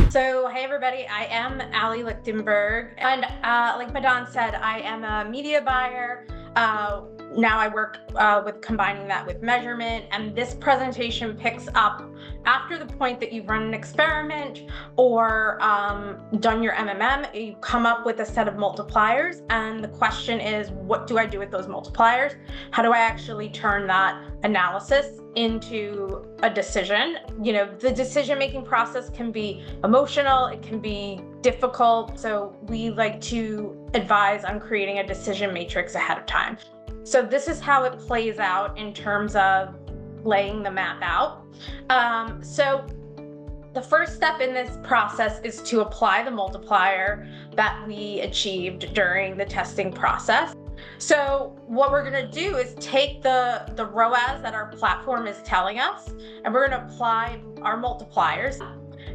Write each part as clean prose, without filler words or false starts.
So, hey everybody, I am Ali Lichtenberg, and like Madan said, I am a media buyer. Now I work with combining that with measurement, and this presentation picks up after the point that you've run an experiment or done your MMM. You come up with a set of multipliers, and the question is, what do I do with those multipliers? How do I actually turn that analysis into a decision? You know, the decision-making process can be emotional, it can be difficult. So we like to advise on creating a decision matrix ahead of time. So this is how it plays out in terms of laying the math out. So the first step in this process is to apply the multiplier that we achieved during the testing process. So what we're going to do is take the ROAS that our platform is telling us, and we're going to apply our multipliers.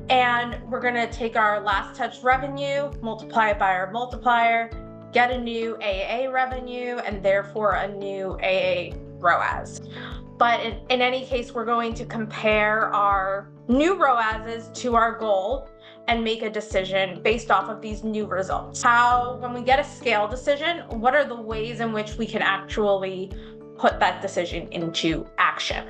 And we're going to take our last touch revenue, multiply it by our multiplier, get a new AA revenue, and therefore a new AA ROAS. But in any case, we're going to compare our new ROASs to our goal and make a decision based off of these new results. When we get a scale decision, what are the ways in which we can actually put that decision into action?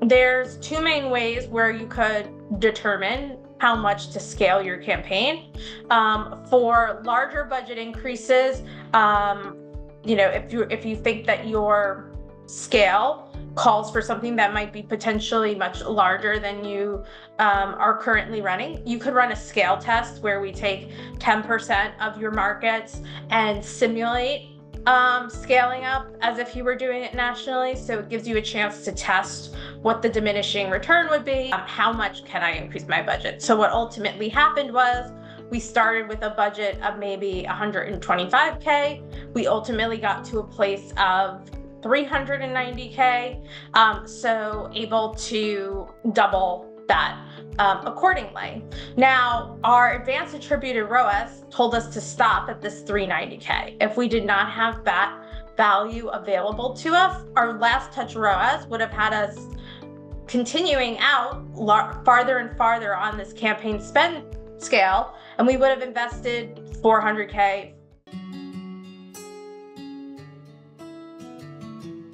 There's two main ways where you could determine how much to scale your campaign. For larger budget increases, you know, if you think that your scale calls for something that might be potentially much larger than you are currently running, you could run a scale test where we take 10% of your markets and simulate scaling up as if you were doing it nationally. So it gives you a chance to test what the diminishing return would be. How much can I increase my budget? So what ultimately happened was we started with a budget of maybe 125K. We ultimately got to a place of 390K, so able to double that accordingly. Now, our advanced attributed ROAS told us to stop at this 390K. If we did not have that value available to us, our last touch ROAS would have had us continuing out farther and farther on this campaign spend scale, and we would have invested 400K,